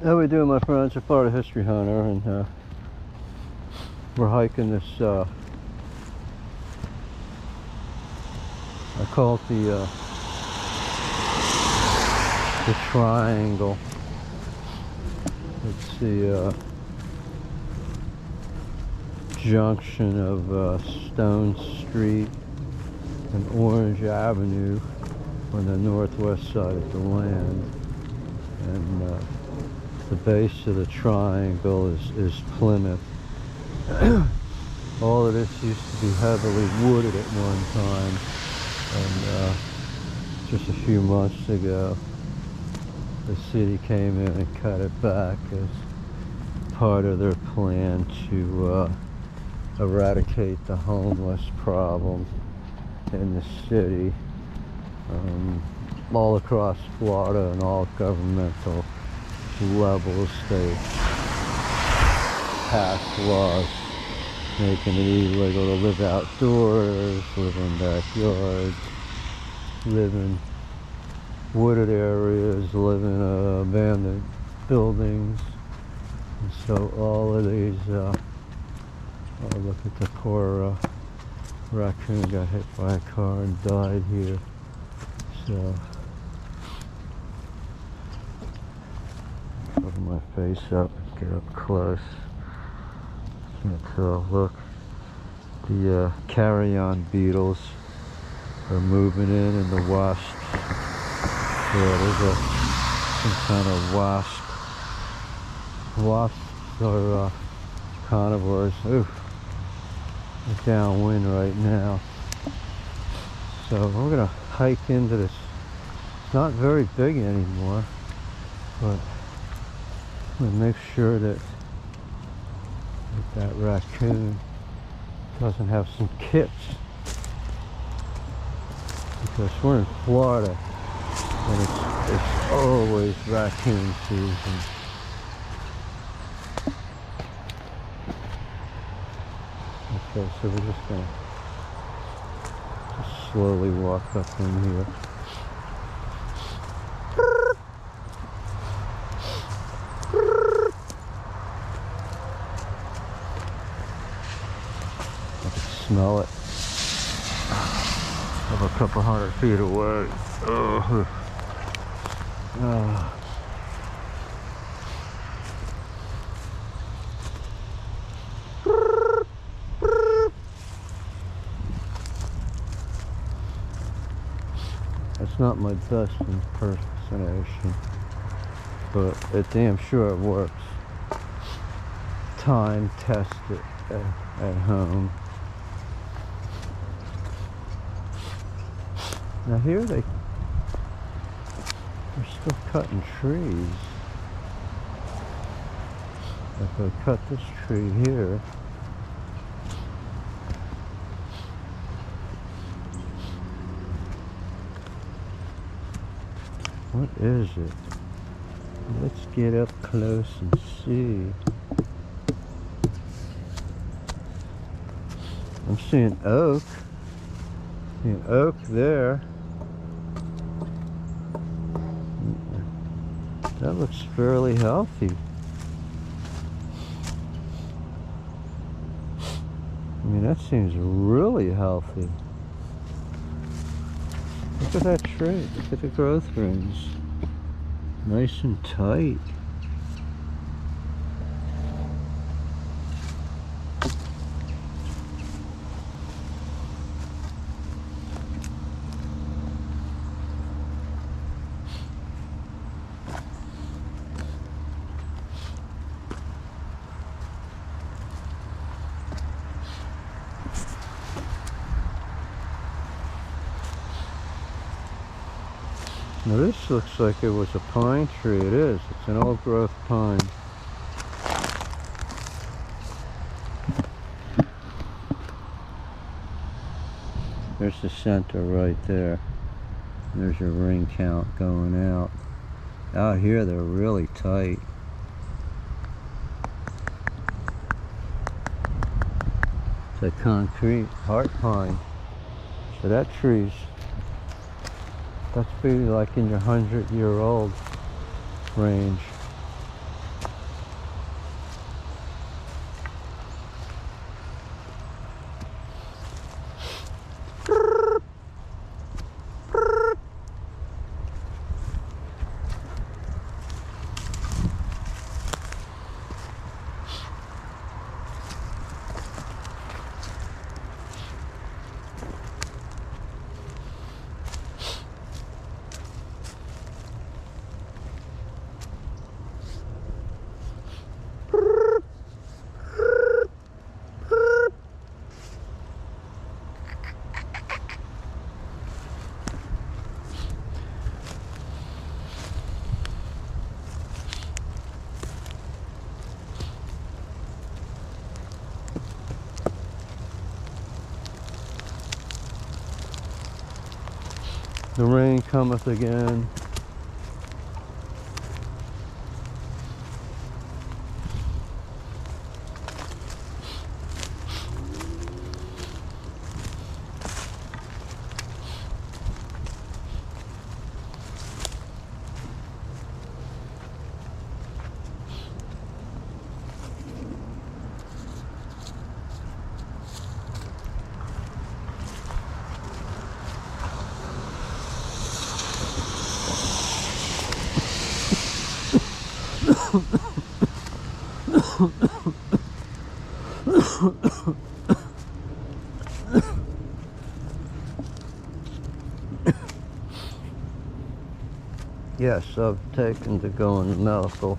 How we doing, my friends? I'm Florida History Hunter, and we're hiking this. I call it the Triangle. It's the junction of Stone Street and Orange Avenue on the northwest side of the land, and the base of the triangle is Plymouth. All of this used to be heavily wooded at one time, and just a few months ago the city came in and cut it back as part of their plan to eradicate the homeless problem in the city. All across Florida and all governmental levels, they passed laws making it illegal to live outdoors, live in backyards, live in wooded areas, live in abandoned buildings. And so all of these, oh, look at the poor raccoon got hit by a car and died here. So cover my face up and get up close. Can't tell. Look, the carrion beetles are moving in the wasps. Yeah, there's some kind of wasp. Wasps are carnivores. Ooh, they're downwind right now. So we're gonna hike into this. It's not very big anymore, but I'm gonna make sure that that raccoon doesn't have some kits, because we're in Florida and it's always raccoon season. Okay, so we're just gonna slowly walk up in here. I can smell it. I'm a couple hundred feet away. Oh. Oh. It's not my best impersonation, but it damn sure it works. Time tested at home. Now here they're still cutting trees. If I cut this tree here, what is it? Let's get up close and see. I'm seeing oak. Seeing oak there. That looks fairly healthy. I mean, that seems really healthy. Look at that tree. Look at the growth rings. Nice and tight. Now this looks like it was a pine tree. It is. It's an old growth pine. There's the center right there. There's your ring count going out. Out here they're really tight. It's a concrete heart pine. So that tree's, that's be like in your 100-year-old range. The rain cometh again. Yes, I've taken to going medical.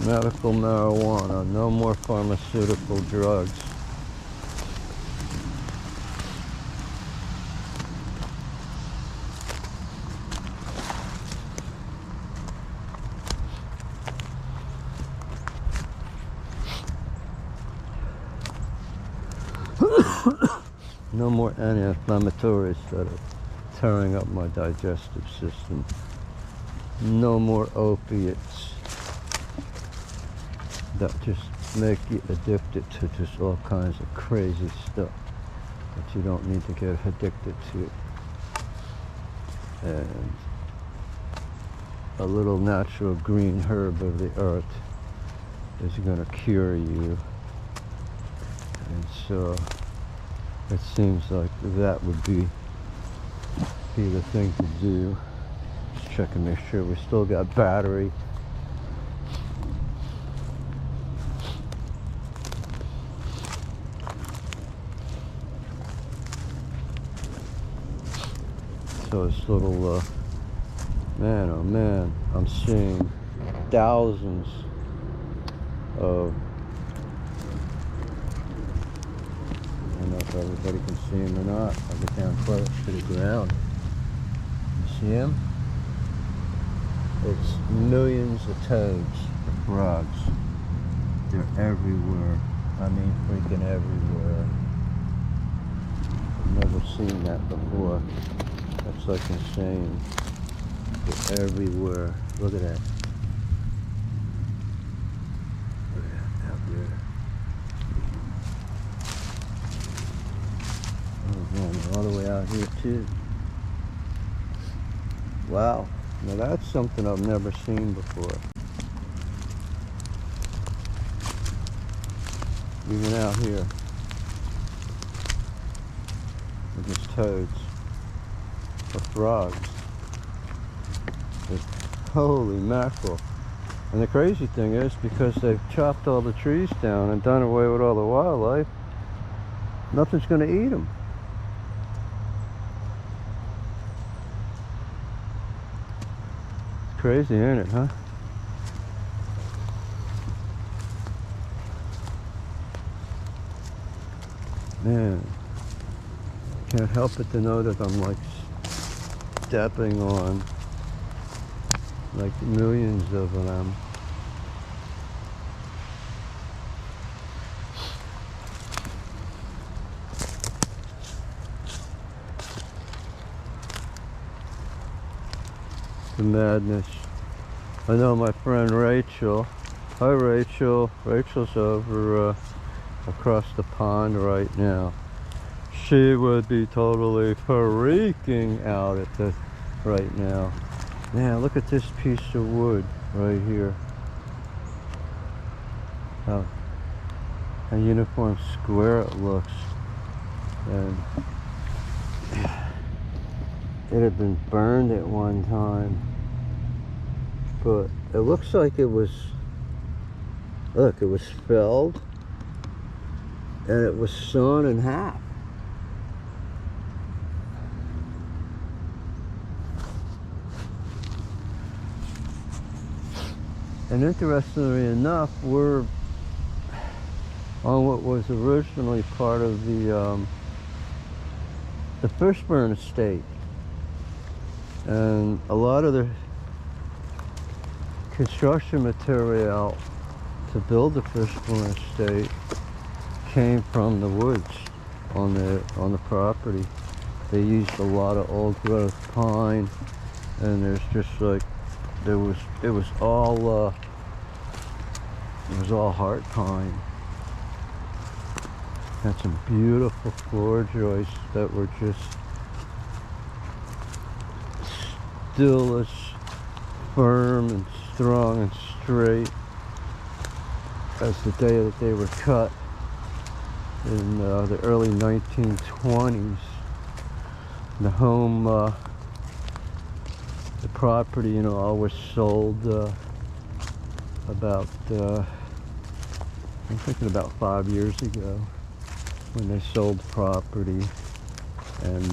Medical marijuana, no more pharmaceutical drugs. No more anti-inflammatories that are tearing up my digestive system. No more opiates that just make you addicted to just all kinds of crazy stuff that you don't need to get addicted to. And a little natural green herb of the earth is going to cure you. And so it seems like that would be the thing to do. Just checking, make sure we still got battery. So this little, man, oh man, I'm seeing thousands of, I don't know if everybody can see them or not. I'll get down close to the ground. You see them? It's millions of toads, of frogs. They're everywhere. I mean, freaking everywhere. I've never seen that before. That's like insane. They're everywhere. Look at that. Look at that out there. Oh man, they're all the way out here too. Wow. Now that's something I've never seen before. Even out here. With these toads. Or frogs. Just, holy mackerel. And the crazy thing is, because they've chopped all the trees down and done away with all the wildlife, nothing's going to eat them. It's crazy, ain't it, huh? Man, can't help but to know that I'm like stepping on like millions of them. The madness. I know my friend Rachel. Hi Rachel. Rachel's over across the pond right now. She would be totally freaking out at this right now. Now look at this piece of wood right here. How uniform square it looks. And it had been burned at one time. But it looks like it was, look, it was felled and it was sawn in half. And interestingly enough, we're on what was originally part of the Fishburne estate. And a lot of the construction material to build the Fishburne estate came from the woods on the property. They used a lot of old growth pine, and there's just like it was all heart pine. Had some beautiful floor joists that were just still as firm and strong and straight as the day that they were cut in the early 1920s. The home, the property, you know, all was sold about, I'm thinking about 5 years ago, when they sold the property, and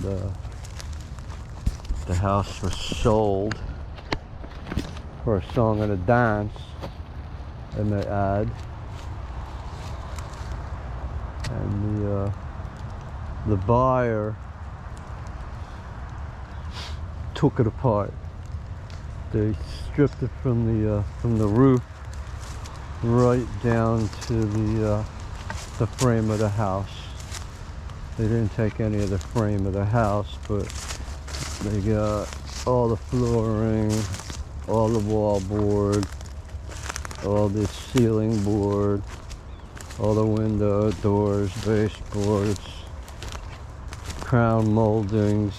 the house was sold for a song and a dance, I may add. And the buyer took it apart. They stripped it from the roof right down to the frame of the house. They didn't take any of the frame of the house, but they got all the flooring, all the wall board, all the ceiling board, all the window, doors, baseboards, crown moldings,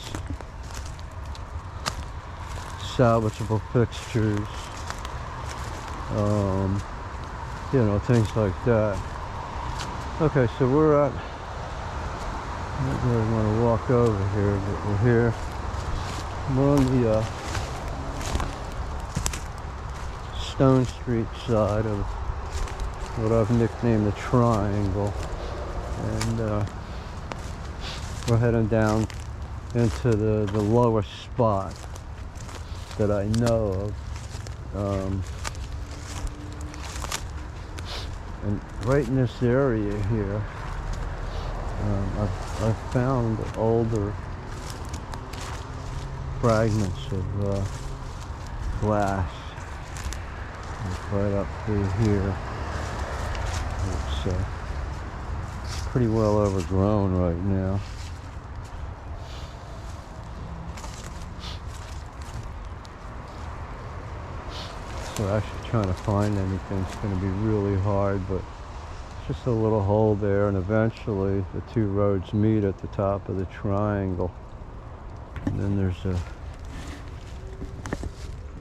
salvageable fixtures, you know, things like that. Okay, so we're at, I don't really want to walk over here, but we're here. We're on the Stone Street side of what I've nicknamed the Triangle, and we're heading down into the lowest spot that I know of, and right in this area here, I've found older fragments of glass right up through here. It's pretty well overgrown right now. So actually trying to find anything is going to be really hard, but it's just a little hole there, and eventually the two roads meet at the top of the triangle. And then there's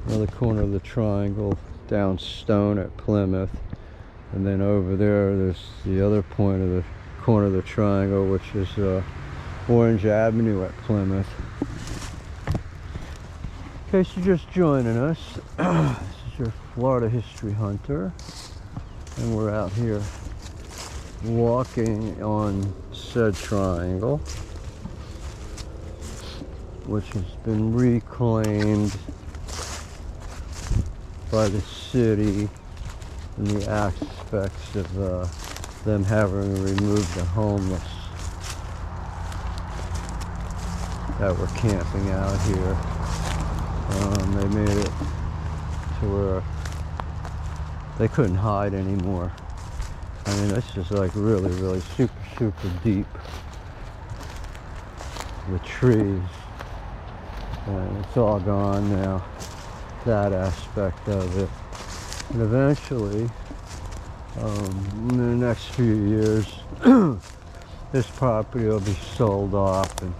another corner of the triangle down Stone at Plymouth. And then over there's the other point of the corner of the triangle, which is Orange Avenue at Plymouth. In case you're just joining us, this is your Florida History Hunter, and we're out here walking on said triangle, which has been reclaimed by the city in the aspects of them having removed the homeless that were camping out here. They made it to where they couldn't hide anymore. I mean, this is like really, really super deep. The trees, and it's all gone now, that aspect of it. And eventually, in the next few years, this property will be sold off, and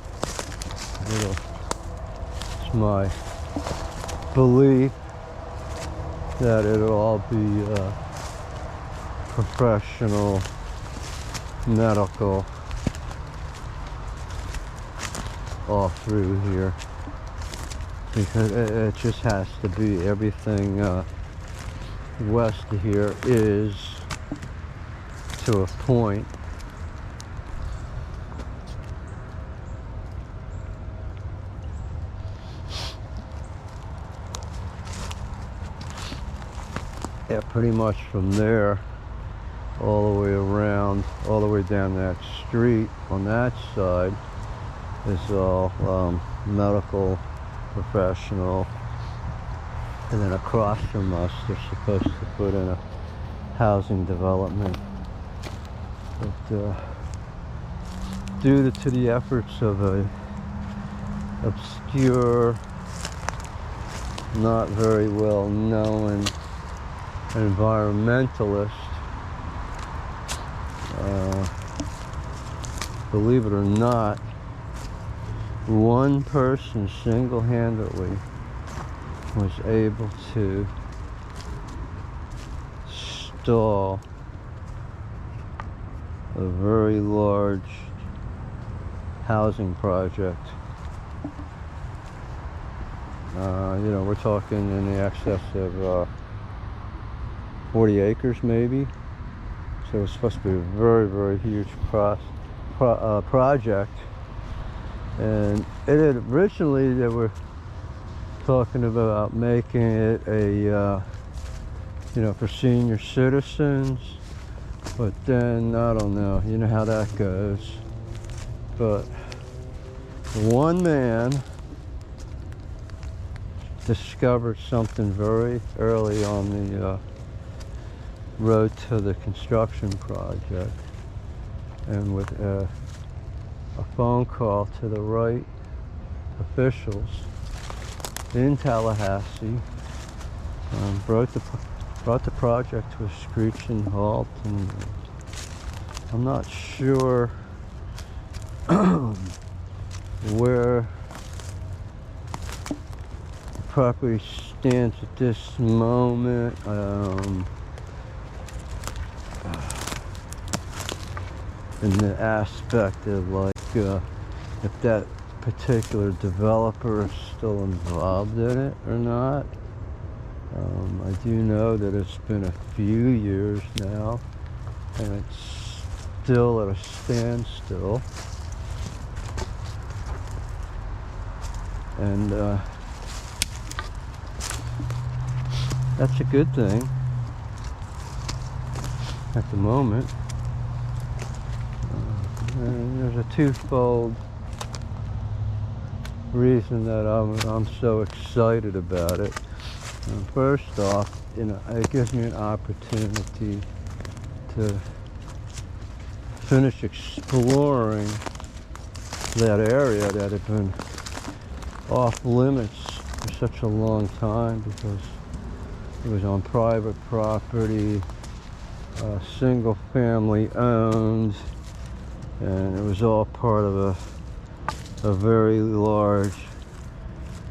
it's my belief that it'll all be professional medical all through here, because it just has to be. Everything west of here is, to a point, yeah, pretty much from there all the way around, all the way down that street on that side is all medical professional. And then across from us, they're supposed to put in a housing development. But due to the efforts of a obscure, not very well known environmentalist, believe it or not, one person single-handedly was able to stall a very large housing project. We're talking in the excess of 40 acres maybe. So it's supposed to be a very, very huge project. And it had originally, they were talking about making it a, for senior citizens. But then, I don't know, you know how that goes. But one man discovered something very early on the road to the construction project, and with a phone call to the right officials in Tallahassee, brought the project to a screeching halt. And I'm not sure where the property stands at this moment. In the aspect of if that particular developer is still involved in it or not. I do know that it's been a few years now and it's still at a standstill. And that's a good thing at the moment. And there's a twofold reason that I'm so excited about it. First off, it gives me an opportunity to finish exploring that area that had been off limits for such a long time because it was on private property, single family owned, and it was all part of a very large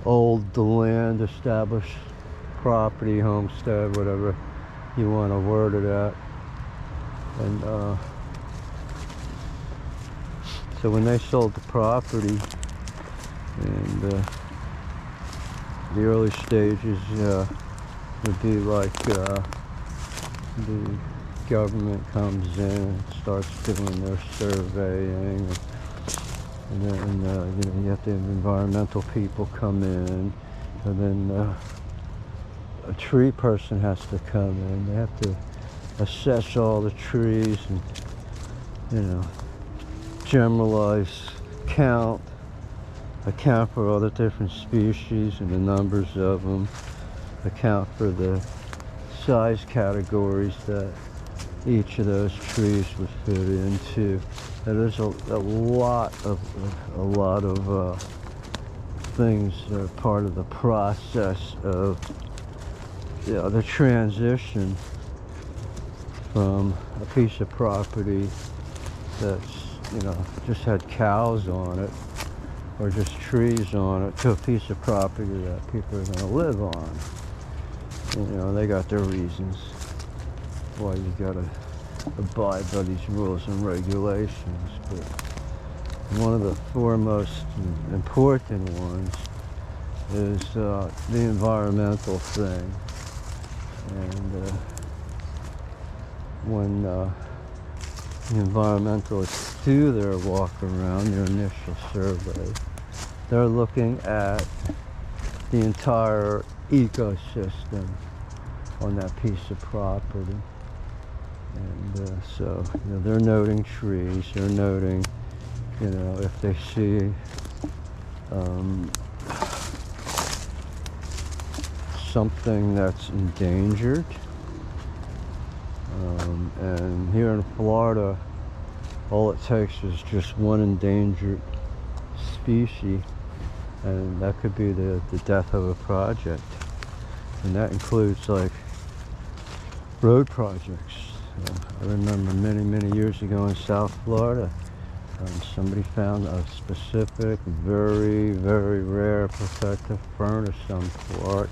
old land established property, homestead, whatever you want to word it at. And so when they sold the property, and the early stages would be like the government comes in and starts doing their surveying, and then you have the environmental people come in, and then a tree person has to come in. They have to assess all the trees and generalize, account for all the different species and the numbers of them, account for the size categories that each of those trees would fit into. And there's a lot of things that are part of the process of the transition from a piece of property that's just had cows on it or just trees on it to a piece of property that people are going to live on. They got their reasons why you got to abide by these rules and regulations, but one of the foremost important ones is the environmental thing. And when the environmentalists do their walk around, their initial survey, they're looking at the entire ecosystem on that piece of property. And so they're noting trees, they're noting if they see something that's endangered. And here in Florida, all it takes is just one endangered species, and that could be the death of a project. And that includes like road projects. I remember many years ago in South Florida, somebody found a specific, very rare protective fern of some sort,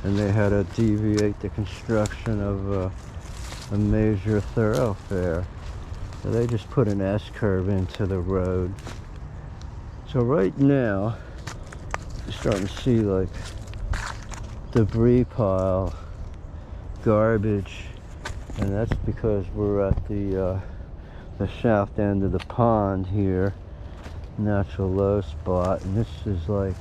and they had to deviate the construction of a major thoroughfare. So they just put an S-curve into the road. So right now, you're starting to see like debris pile, garbage, and that's because we're at the south end of the pond here, natural low spot, and this is like